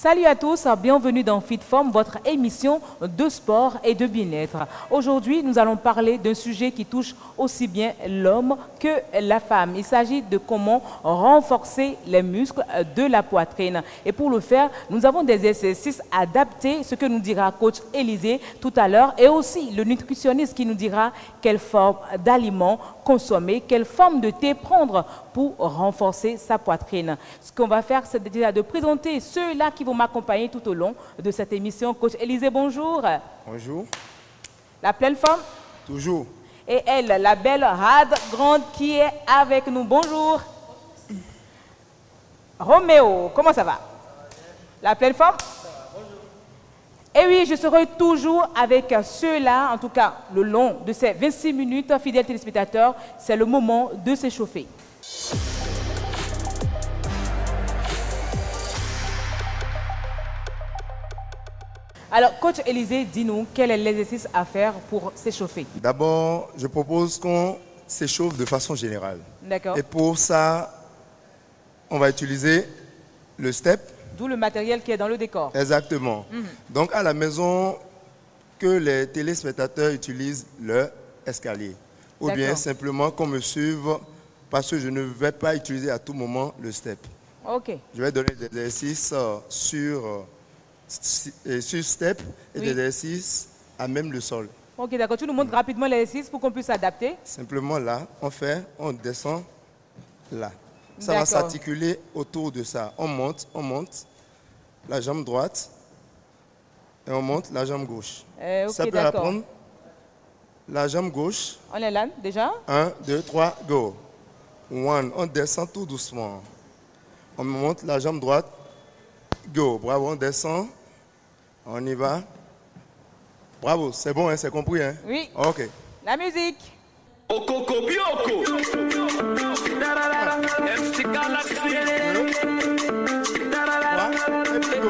Salut à tous, bienvenue dans FitForm, votre émission de sport et de bien-être. Aujourd'hui, nous allons parler d'un sujet qui touche aussi bien l'homme que la femme. Il s'agit de comment renforcer les muscles de la poitrine. Et pour le faire, nous avons des exercices adaptés, ce que nous dira coach Élisée tout à l'heure, et aussi le nutritionniste qui nous dira quelle forme d'aliments consommer, quelle forme de thé prendre pour renforcer sa poitrine. Ce qu'on va faire, c'est déjà de présenter ceux-là qui vont m'accompagner tout au long de cette émission. Coach Élisée, bonjour. Bonjour. La pleine forme? Toujours. Et elle, la belle rade grande qui est avec nous. Bonjour. Roméo, comment ça va? La pleine forme? Et oui, je serai toujours avec ceux-là, en tout cas le long de ces 26 minutes, fidèles téléspectateurs, c'est le moment de s'échauffer. Alors, coach Élisée, dis-nous, quel est l'exercice à faire pour s'échauffer? D'abord, je propose qu'on s'échauffe de façon générale. D'accord. Et pour ça, on va utiliser le step. D'où le matériel qui est dans le décor. Exactement. Donc, à la maison, que les téléspectateurs utilisent leur escalier. Ou bien simplement qu'on me suive parce que je ne vais pas utiliser à tout moment le step. Ok. Je vais donner des exercices sur step et des exercices à même le sol. Ok, d'accord. Tu nous montres rapidement l'exercice pour qu'on puisse s'adapter. Simplement là, on descend là. Ça va s'articuler autour de ça. On monte la jambe droite et on monte la jambe gauche. Ça peut apprendre la jambe gauche. On est là déjà. 1, 2, 3, go. 1, on descend tout doucement. On monte la jambe droite. Go, bravo, on descend. On y va. Bravo, c'est bon, hein, c'est compris, hein? Oui. Ok. La musique. Okoko Bioko. MC Galaxy. Et puis go.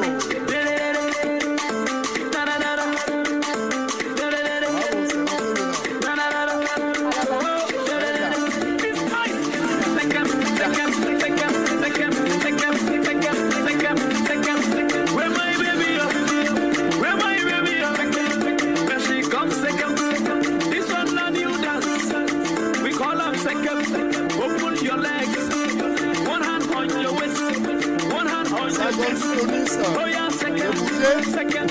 Oh yeah, second,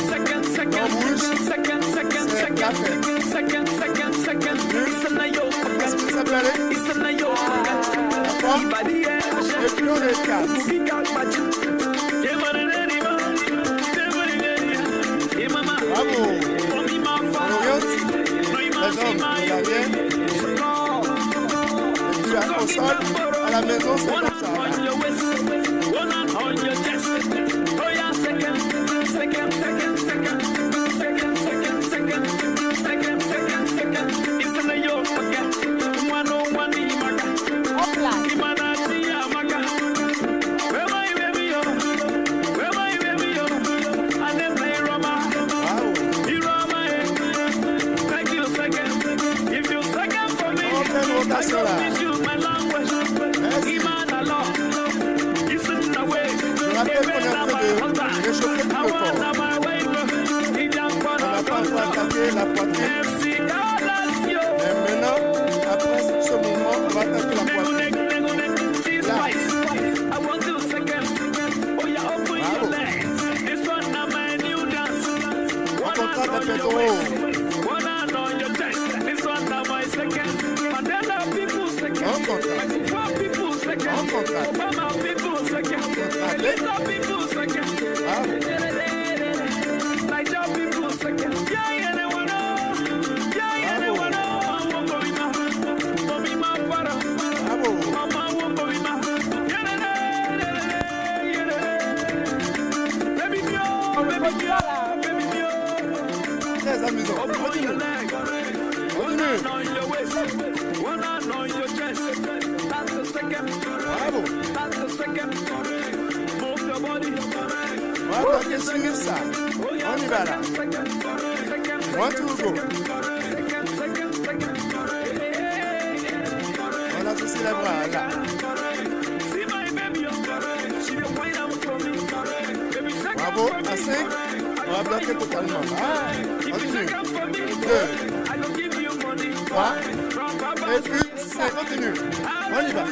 à la maison, c'est comme ça. La poitrine. Mais maintenant, après ce mouvement, on va attaquer la poitrine. On contracte un peu trop. Très amusant. Continue. Bravo. On va attaquer sur ça. On y va là. 1, 2, go. On associe les bras là. Bravo. va bloquer totalement. Continue. 2, 3, et puis 5, continue. On y va.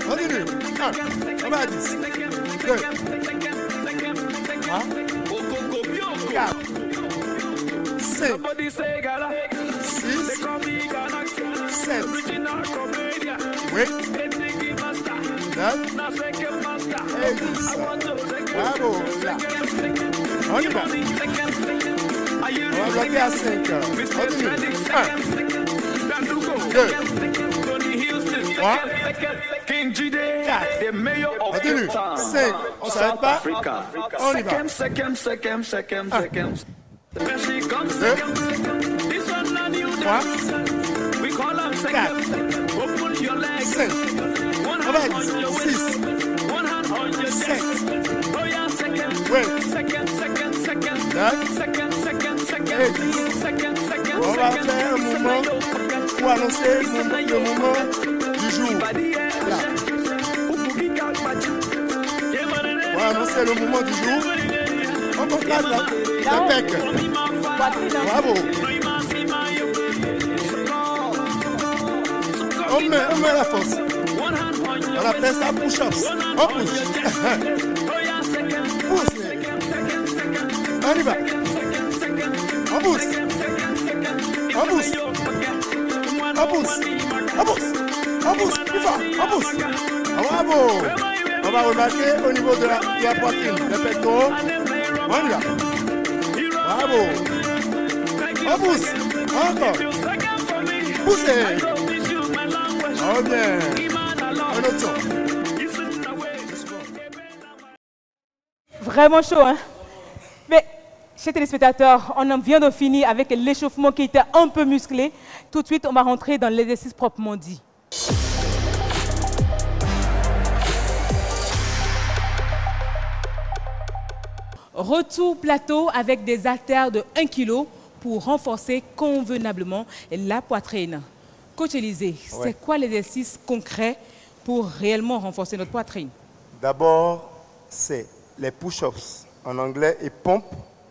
Continue. 1, on va à 10. 2, 3, 4, 5, 6, 7, 8, 9, et 10. Bravo. Là. On y va. On va bloquer à 5. Continue. 1, 2, 3, 4. Continue. 5. On ne s'arrête pas. On y va. 1, 2, 3, 4, 5. On va à 10. 6, 7, 8, 9, et 10. On va faire un mouvement pour annoncer le moment du jour. Là. Pour annoncer le moment du jour, on contracte la pec. Bravo. On met la force. On appelle ça push-ups. On push. Pousse. On y va. On pousse. On pousse. On pousse. On pousse. On pousse. Plus fort. On pousse. Bravo. On va remarquer au niveau de la poitrine. Les pectoraux. On y va. Bravo. On pousse. Encore. Poussez. Oh bien. Un autre son. Vraiment chaud, hein? Mais, chers téléspectateurs, on vient de finir avec l'échauffement qui était un peu musclé. Tout de suite, on va rentrer dans l'exercice proprement dit. Retour plateau avec des haltères de 1 kg pour renforcer convenablement la poitrine. Coach Élisée, c'est quoi l'exercice concret pour réellement renforcer notre poitrine? D'abord, c'est les push-ups en anglais et pompe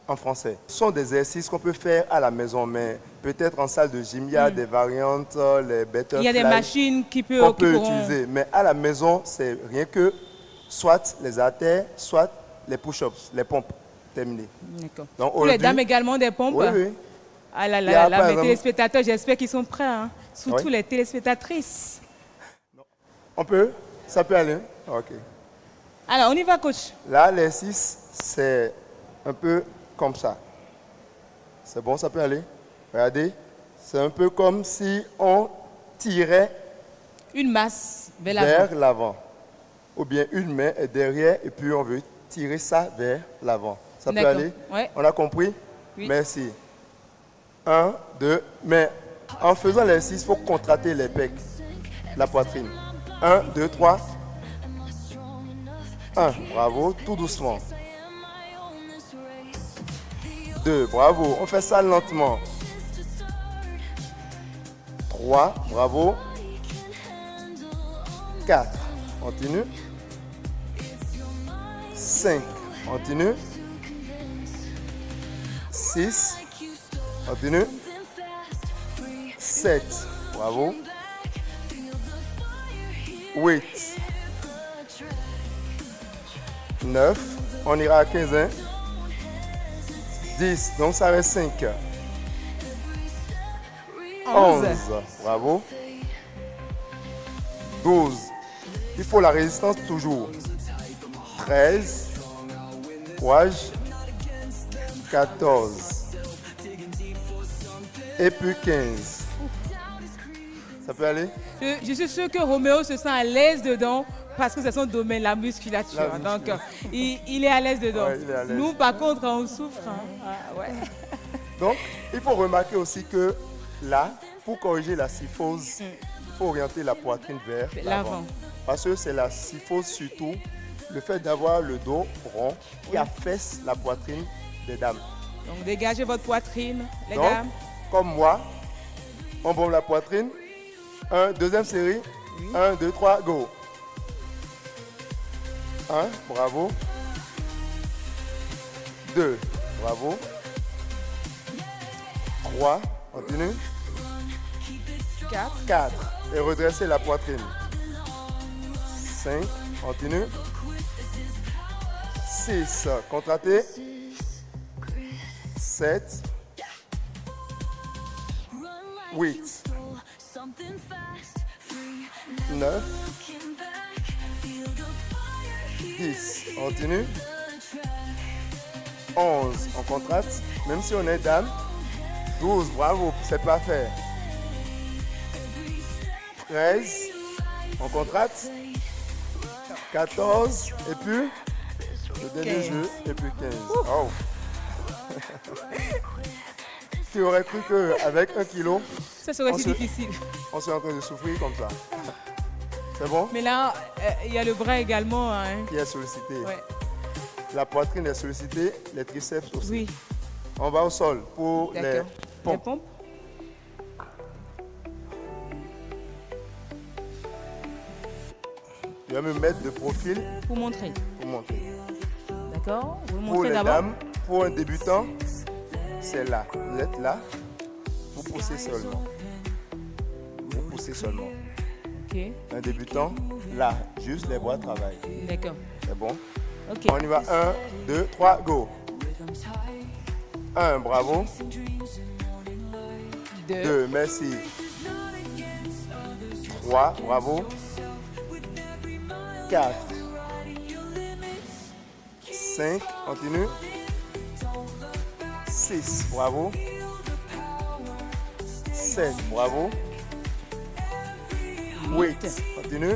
en français. Ce sont des exercices qu'on peut faire à la maison, mais peut-être en salle de gym, il y a des variantes, les butterfly. Il y a des machines qu'on peut utiliser, mais à la maison, c'est rien que soit les haltères, soit les push-ups, les pompes. Terminé. D'accord. Donc, pour les dames également des pompes? Oui, oui. Ah là là, là, mes téléspectateurs, j'espère qu'ils sont prêts, hein? Surtout les téléspectatrices. On peut? Ça peut aller? Ok. Alors, on y va, coach. Là, l'exercice, c'est un peu comme ça. C'est bon, ça peut aller? Regardez. C'est un peu comme si on tirait une masse vers l'avant. Ou bien une main est derrière et puis on veut tirer ça vers l'avant. Ça peut aller? Ouais. On a compris? Oui. Merci. 1, 2, mais en faisant l'exercice, il faut contracter les pecs, la poitrine. 1, 2, 3. 1, bravo, tout doucement. 2, bravo, on fait ça lentement. 3, bravo. 4, continue. 5, continue. 6, continue. 7, bravo. 8, 9, on ira à 15, hein? 10, donc ça reste 5. 11, bravo. 12, il faut la résistance toujours. 13, courage. 14, et puis 15. Ça peut aller? Je suis sûr que Roméo se sent à l'aise dedans parce que c'est son domaine, la musculature. Donc, il est à l'aise dedans. Ouais, il est à l'aise. Nous, par contre, on souffre. Hein. Ah, ouais. Donc, il faut remarquer aussi que là, pour corriger la syphose, il faut orienter la poitrine vers l'avant. Parce que c'est la syphose surtout, le fait d'avoir le dos rond qui affaisse la poitrine des dames. Donc, dégagez votre poitrine, les dames. Comme moi, on bombe la poitrine. Deuxième série. 1, 2, 3, go. 1, bravo. 2, bravo. 3, continue. 4. 4, et redressez la poitrine. 5, continue. 6, contractez. 7, 8, 9, 10, continue. 11, on contracte, même si on est dame. 12, bravo, c'est parfait. 13, on contracte. 14, et puis le dernier 15. jeu, et puis 15. Oh. Qui aurait cru qu'avec 1 kilo, Ça serait si difficile. on serait en train de souffrir comme ça. C'est bon? Mais là, il y a le bras également. Hein. Qui est sollicité. Ouais. La poitrine est sollicitée, les triceps aussi. Oui, On va au sol pour les d'accord. Les pompes. pompes. Je vais me mettre de profil Pour montrer. pour montrer. D'accord. Vous le Pour montrez les d'abord. dames, pour un débutant, c'est là. Vous êtes là, vous poussez seulement. Vous poussez seulement. Ok. Un débutant, là, juste les bras travaillent. D'accord. C'est bon? Ok. On y va. 1, 2, 3, go. 1, bravo. 2. 2, merci. 3, bravo. 4. 5, continue. 6, bravo. 7, bravo. 8, continue.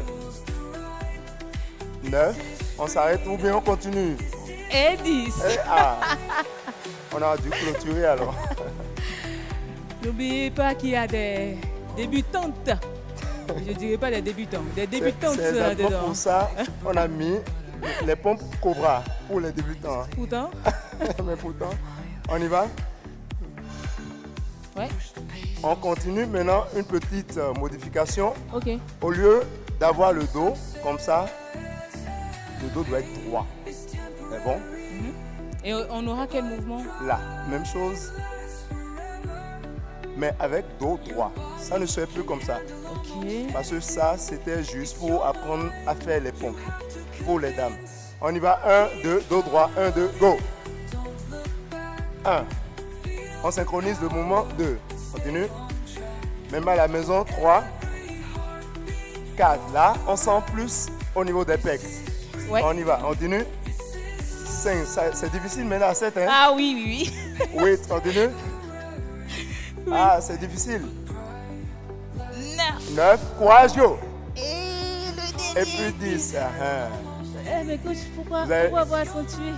9, on s'arrête ou bien on continue. Et 10. On a dû clôturer alors. N'oubliez pas qu'il y a des débutantes. Je ne dirais pas des débutants, des débutantes C'est exactement dedans. pour ça on a mis les pompes Cobra pour les débutants. Pourtant, Mais pourtant, on y va. ouais, On continue maintenant une petite modification. ok. Au lieu d'avoir le dos comme ça, le dos doit être droit. C'est bon? Et on aura quel mouvement? Là, même chose, mais avec dos droit. Ça ne se fait plus comme ça. Ok. Parce que ça, c'était juste pour apprendre à faire les pompes pour les dames. On y va. 1, 2, dos droit. 1, 2, go. 1. On synchronise le mouvement. 2. Continue. Même à la maison. 3. 4. Là, on sent plus au niveau des pecs. Ouais. On y va. Continue. 5. C'est difficile maintenant à 7. Hein? Ah oui, oui, oui. 8. Continue. Ah, c'est difficile. 9. Courage, yo. Et le Et puis 10. mais coach, pourquoi Vous avez- avoir accentué?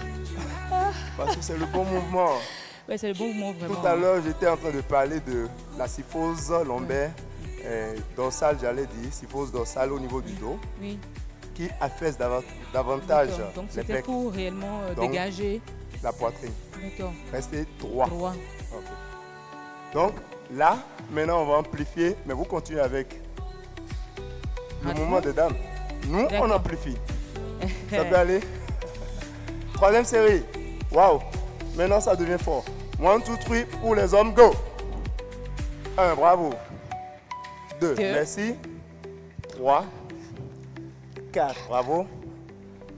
Parce que c'est le bon mouvement. Ouais, c'est le bon mouvement vraiment. Tout à l'heure, j'étais en train de parler de la syphose lombaire, dorsale, j'allais dire, syphose dorsale au niveau du dos, Oui. qui affaisse davantage D'accord. Donc les c'était pecs, pour réellement Donc, dégager. la poitrine. D'accord. Restez droit. Droit. Ok. Donc là, maintenant, on va amplifier, mais vous continuez avec le Rapidement. mouvement des dames. Nous, on D'accord. amplifie. Ça peut aller. Troisième série. Waouh. Maintenant, ça devient fort. 1, 2, 3 pour les hommes. Go. 1, bravo. 2, Deux. merci. 3. 4, bravo.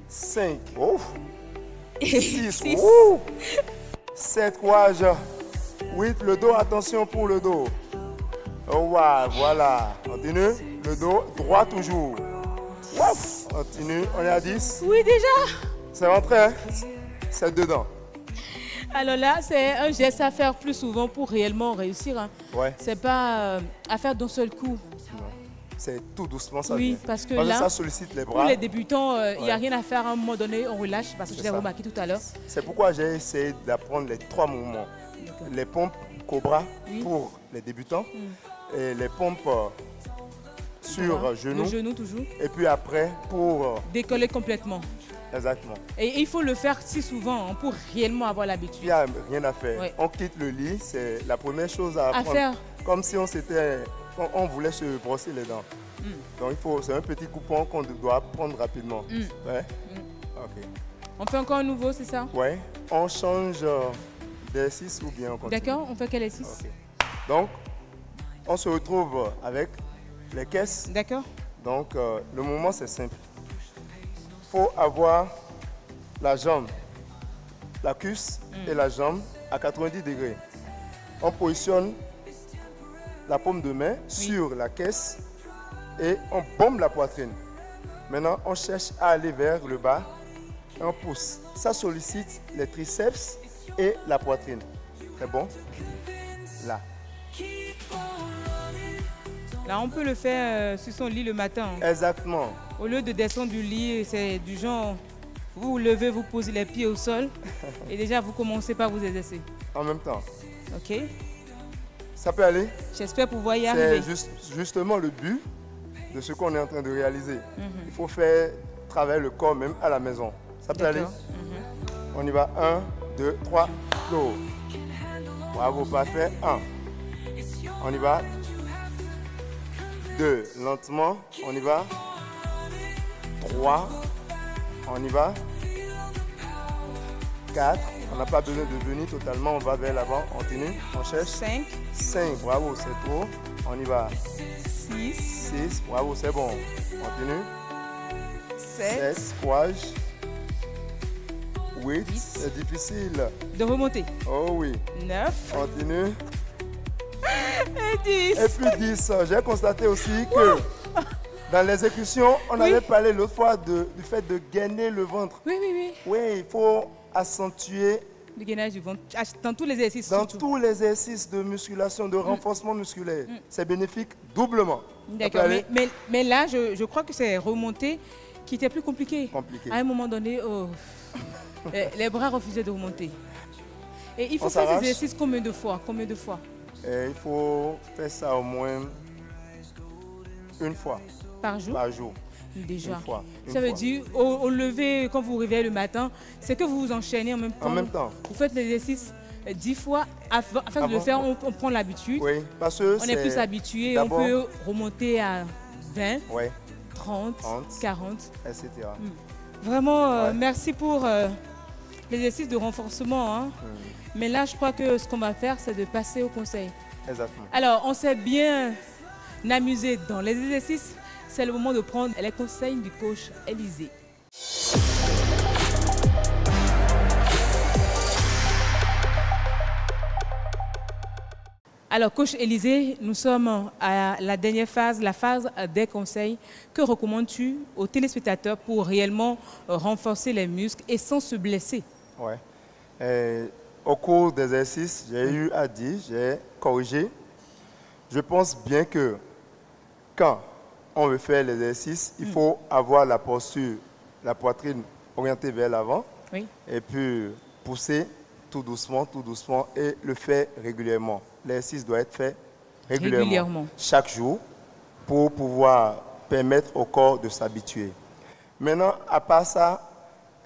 5. Ouf. 6. Six. 7, courage. 8, le dos. Attention pour le dos. Oh, wow, voilà. Continue. Le dos droit toujours. Ouf. Continue. On est à 10. Oui, déjà. C'est rentré, hein? C'est dedans. Alors là, c'est un geste à faire plus souvent pour réellement réussir. Hein. Ouais. C'est pas à faire d'un seul coup. C'est tout doucement ça. Oui, vient. parce que là, ça sollicite les Pour bras. les débutants, il n'y a Ouais. rien à faire à un moment donné, on relâche parce que je C'est l'ai ça. remarqué tout à l'heure. C'est pourquoi j'ai essayé d'apprendre les 3 mouvements. D'accord. Les pompes Cobra Oui. pour les débutants et les pompes sur Voilà. genou. Le genou toujours. Et puis après pour Décoller complètement. exactement. Et il faut le faire si souvent hein, pour réellement avoir Il l'habitude. n'y a rien à faire. Ouais. On quitte le lit, c'est la première chose à À apprendre. faire. Comme si on voulait se brosser les dents. Donc c'est un petit coupon qu'on doit prendre rapidement. Ouais. Ok. On fait encore un nouveau, c'est ça? Ouais. On change d'exercice ou bien on continue? D'accord, on fait quel exercice? Ok. Donc, on se retrouve avec les caisses. D'accord. Donc, le mouvement, c'est simple. Il faut avoir la jambe, la cuisse et la jambe à 90 degrés. On positionne la paume de main sur la caisse et on bombe la poitrine. Maintenant, on cherche à aller vers le bas et on pousse. Ça sollicite les triceps et la poitrine. C'est bon? Là. Là, on peut le faire sur son lit le matin. Exactement. Au lieu de descendre du lit, c'est du genre, vous vous levez, vous posez les pieds au sol et déjà vous commencez par vous exercer. En même temps. Ok? Ça peut aller? J'espère pouvoir y arriver. C'est justement le but de ce qu'on est en train de réaliser. Il faut faire travailler le corps même à la maison. Ça peut aller? On y va. 1, 2, 3, go. Bravo, parfait. 1. On y va. 2, lentement. On y va. 3. On y va. 4. On n'a pas besoin de venir totalement. On va vers l'avant. On continue. On cherche. 5, 5. Bravo, c'est trop. On y va. 6, 6. Bravo, c'est bon. Continue. 7, 7. Courage. 8. C'est difficile. de remonter. Oh oui. 9 Continue. et 10. Et puis 10. J'ai constaté aussi que dans l'exécution, on avait parlé l'autre fois du fait de gainer le ventre. Oui, oui, oui. Oui, il faut accentuer Le gainage du ventre. Dans tous les exercices. dans surtout. tous les exercices de musculation, de renforcement musculaire. C'est bénéfique doublement. D'accord. Ça peut aller? Mais là, je crois que c'est remonter qui était plus compliqué. Compliqué. À un moment donné, les bras refusaient de remonter. Et il faut On faire ces s'arrache. exercices combien de fois? Combien de fois? Et il faut faire ça au moins une fois Par jour? par jour. Déjà. Une fois. Ça veut dire, au lever, quand vous vous réveillez le matin, c'est que vous vous enchaînez en même temps. En même temps. Vous faites l'exercice 10 fois. Afin de le Avant. faire, on prend l'habitude. Oui, parce que On est plus habitué. On d'abord- peut remonter à 20, Oui, 30, 30. 40. etc. Vraiment, Ouais. merci pour l'exercice de renforcement. Hein. Mais là, je crois que ce qu'on va faire, c'est de passer au conseil. Exactement. Alors, on s'est bien amusé dans les exercices. C'est le moment de prendre les conseils du coach Élisée. Alors, coach Élisée, nous sommes à la dernière phase, la phase des conseils. Que recommandes-tu aux téléspectateurs pour réellement renforcer les muscles et sans se blesser? Ouais. Au cours des exercices, j'ai eu à dire, j'ai corrigé. Je pense bien que quand on veut faire l'exercice, il faut avoir la posture, la poitrine orientée vers l'avant Oui. et puis pousser tout doucement et le faire régulièrement. L'exercice doit être fait régulièrement, chaque jour, pour pouvoir permettre au corps de s'habituer. Maintenant, à part ça,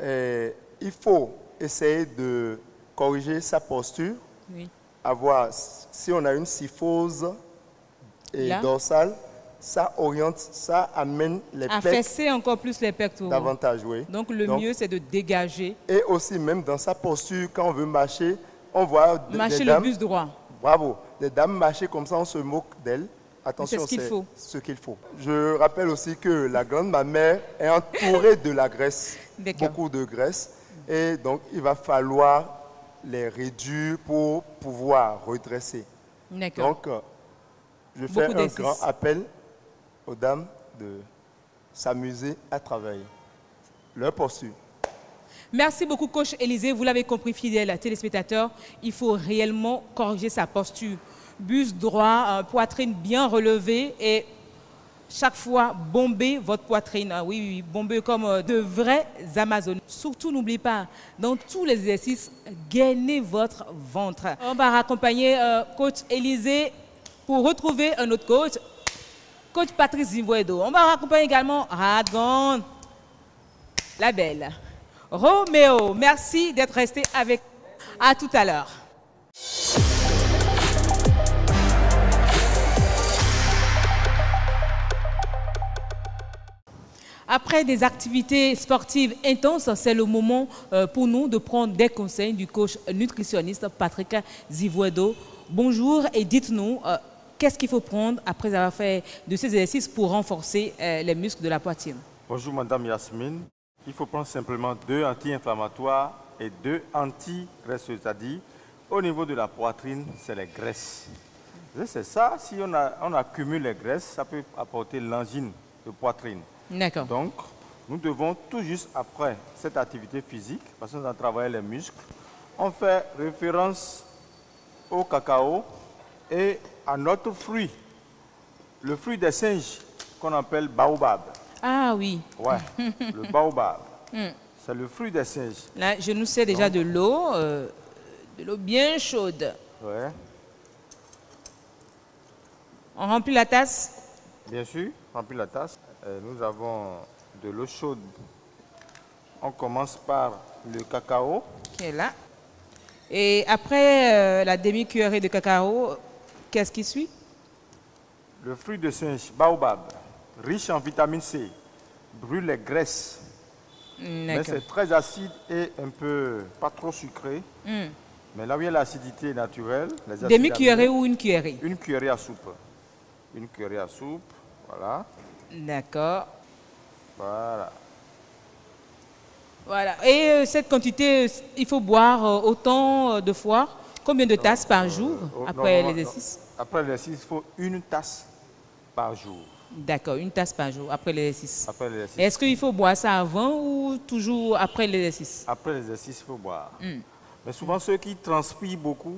il faut essayer de corriger sa posture, Oui. avoir, si on a une syphose Là. dorsale, ça oriente, ça amène les pecs Affaisser encore plus les pectoraux. davantage, oui. Donc, le mieux, c'est de dégager. Et aussi, même dans sa posture, quand on veut marcher, on voit Marcher des le dames, buste droit. bravo, les dames marcher comme ça, on se moque d'elles. Attention, c'est ce qu'il faut. ce qu'il faut. Je rappelle aussi que la glande mammaire est entourée de la graisse, D'accord. beaucoup de graisse. Et donc, il va falloir les réduire pour pouvoir redresser. D'accord. Donc, je fais Beaucoup un d'exercices. grand appel aux dames de s'amuser à travailler leur posture. Merci beaucoup, coach Élisée. Vous l'avez compris, fidèles téléspectateurs, il faut réellement corriger sa posture. Buste droit, poitrine bien relevée et chaque fois bomber votre poitrine. Ah oui, oui, bomber comme de vrais Amazones. Surtout, n'oubliez pas, dans tous les exercices, gainez votre ventre. On va raccompagner coach Élisée pour retrouver un autre coach Patrice Zimboedo. On va raccompagner également Radgon, la belle. Roméo, merci d'être resté avec nous. À tout à l'heure. Après des activités sportives intenses, c'est le moment pour nous de prendre des conseils du coach nutritionniste Patrick Zivuedo. Bonjour et dites-nous, qu'est-ce qu'il faut prendre après avoir fait de ces exercices pour renforcer les muscles de la poitrine? Bonjour Madame Yasmine. Il faut prendre simplement 2 anti-inflammatoires et 2 anti-graisseux, c'est-à-dire au niveau de la poitrine, c'est les graisses. C'est ça, si on accumule les graisses, ça peut apporter l'angine de poitrine. D'accord. Donc, nous devons tout juste après cette activité physique, parce qu'on a travaillé les muscles, on fait référence au cacao et à notre fruit, le fruit des singes qu'on appelle baobab. Ah oui. Ouais, le baobab. C'est le fruit des singes. Là, je nous sers déjà de l'eau bien chaude. Ouais. On remplit la tasse. Bien sûr, remplis la tasse. Nous avons de l'eau chaude. On commence par le cacao. Qui est là. Et après la demi-cuillerée de cacao, qu'est-ce qui suit? Le fruit de singe, baobab, riche en vitamine C, brûle les graisses. Mais c'est très acide et un peu pas trop sucré. Mais là où il y a l'acidité naturelle, les acides demi-cuillerée aminés, ou une cuillerée? une cuillerée à soupe. Une cuillerée à soupe, voilà. D'accord. Voilà. Voilà. Et cette quantité, il faut boire autant de fois? Combien de tasses par jour après l'exercice? Après l'exercice, il faut 1 tasse par jour. D'accord, 1 tasse par jour après l'exercice. Après l'exercice. Est-ce qu'il faut boire ça avant ou toujours après l'exercice? Après l'exercice, il faut boire. Mais souvent, ceux qui transpirent beaucoup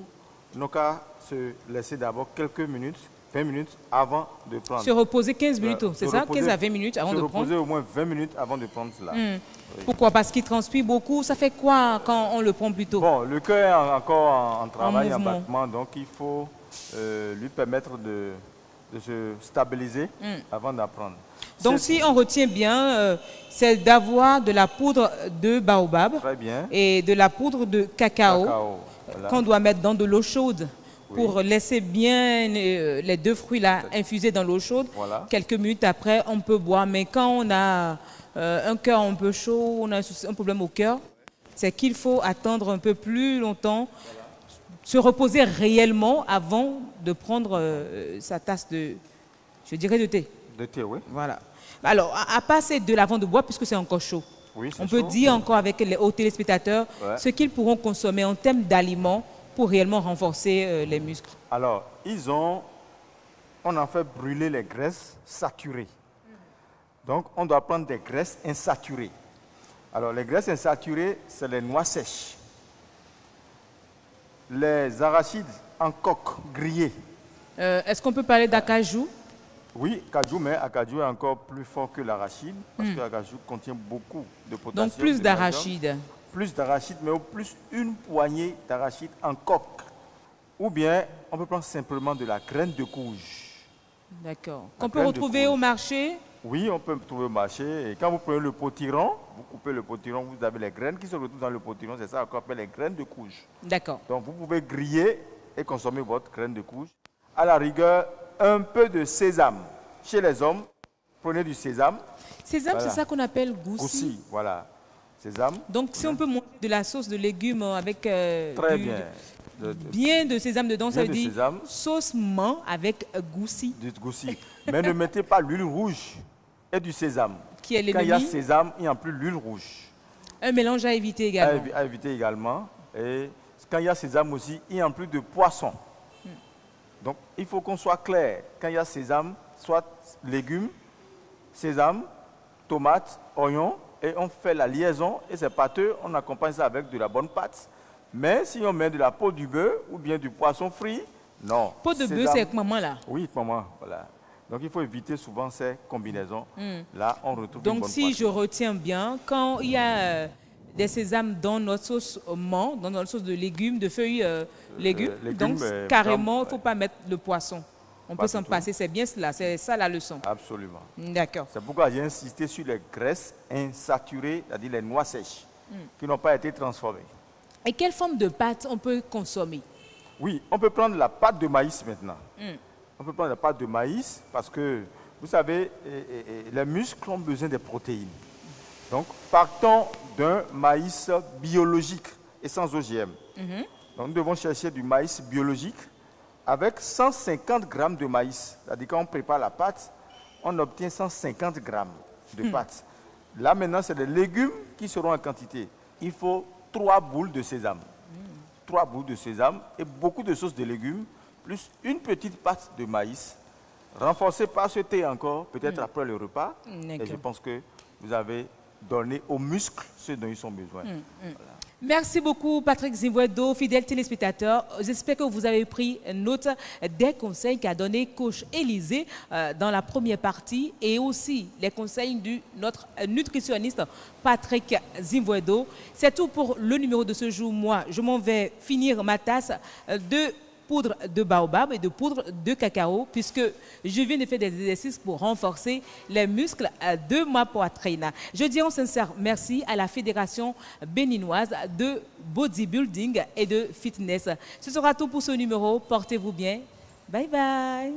n'ont qu'à se laisser d'abord quelques minutes, 20 minutes avant de prendre. Se reposer 15 minutes, c'est ça? 15 à 20 minutes avant de Se prendre? reposer au moins 20 minutes avant de prendre cela. Oui. Pourquoi? Parce qu'il transpire beaucoup. Ça fait quoi quand on le prend plus tôt? Bon, le cœur est encore en travail, en mouvement. battement, donc il faut lui permettre de se stabiliser avant d'apprendre. Donc si on retient bien, c'est d'avoir de la poudre de baobab Très bien. et de la poudre de cacao, Voilà. qu'on doit mettre dans de l'eau chaude pour laisser bien les 2 fruits-là infuser dans l'eau chaude. Voilà. Quelques minutes après, on peut boire. Mais quand on a un cœur un peu chaud, on a un problème au cœur, c'est qu'il faut attendre un peu plus longtemps, se reposer réellement avant de prendre sa tasse de, je dirais, de thé. De thé, oui. Voilà. Alors, à passer de l'avant de boire, puisque c'est encore chaud, Oui, c'est on peut chaud. dire encore avec les hauts téléspectateurs ce qu'ils pourront consommer en termes d'aliments pour réellement renforcer les muscles. Alors, on en fait brûler les graisses saturées. Donc, on doit prendre des graisses insaturées. Alors, les graisses insaturées, c'est les noix sèches, les arachides en coque grillées. Est-ce qu'on peut parler d'acajou? Oui, cajou, mais acajou est encore plus fort que l'arachide, parce que l'acajou contient beaucoup de potassium. Donc plus de d'arachides. magnésium. Plus d'arachides, mais au plus une poignée d'arachides en coque. Ou bien, on peut prendre simplement de la graine de courge. D'accord. La Qu'on peut graine de retrouver courge. au marché? Oui, on peut trouver au marché. Et quand vous prenez le potiron, vous coupez le potiron, vous avez les graines qui se retrouvent dans le potiron. C'est ça qu'on appelle les graines de courge. D'accord. Donc, vous pouvez griller et consommer votre graine de courge. À la rigueur, un peu de sésame. Chez les hommes, prenez du sésame. Sésame, Voilà. c'est ça qu'on appelle goussi. Goussi, voilà. Sésame. Donc si on peut manger de la sauce de légumes avec Très bien. bien de sésame dedans, ça Bien veut de dire sésame. sauce menthe avec goussi, Du goussi. Mais ne mettez pas l'huile rouge et du sésame. qui est Quand il y a l'ennemi. sésame, il n'y a plus l'huile rouge. Un mélange à éviter également. À éviter également. Et quand il y a sésame aussi, il n'y a plus de poisson. Donc, il faut qu'on soit clair. Quand il y a sésame, soit légumes, sésame, tomates, oignons, et on fait la liaison, et c'est pâteux, on accompagne ça avec de la bonne pâte. Mais si on met de la peau du bœuf ou bien du poisson frit, non. Peau de bœuf, Sésame- c'est comment là? Oui, maman, voilà. Donc, il faut éviter souvent ces combinaisons. Là, on retrouve une Donc bonne si je poisson. retiens bien, quand il y a des sésames dans notre sauce menthe, dans notre sauce de légumes, de feuilles légumes, légumes, donc mais carrément, il ne ouais. faut pas mettre le poisson. On Pas peut du s'en tout. passer, c'est bien cela, c'est ça la leçon. Absolument. D'accord. C'est pourquoi j'ai insisté sur les graisses insaturées, c'est-à-dire les noix sèches, qui n'ont pas été transformées. Et quelle forme de pâte on peut consommer? Oui, on peut prendre la pâte de maïs maintenant. On peut prendre la pâte de maïs parce que Vous savez, les muscles ont besoin des protéines. Donc, partons d'un maïs biologique et sans OGM. Donc, nous devons chercher du maïs biologique avec 150 grammes de maïs. C'est-à-dire, quand on prépare la pâte, on obtient 150 grammes de pâte. Là, maintenant, c'est des légumes qui seront en quantité. Il faut 3 boules de sésame. 3 boules de sésame et beaucoup de sauce de légumes, plus une petite pâte de maïs, renforcée par ce thé encore, peut-être après le repas. Et je pense que vous avez donné aux muscles ce dont ils ont besoin. Voilà. Merci beaucoup, Patrick Zimwedo, fidèle téléspectateur. J'espère que vous avez pris note des conseils qu'a donné coach Élisée dans la première partie et aussi les conseils de notre nutritionniste Patrick Zimwedo. C'est tout pour le numéro de ce jour. Moi, je m'en vais finir ma tasse de poudre de baobab et de poudre de cacao puisque je viens de faire des exercices pour renforcer les muscles de ma poitrine. Je dis en sincère merci à la Fédération béninoise de bodybuilding et de fitness. Ce sera tout pour ce numéro. Portez-vous bien. Bye bye.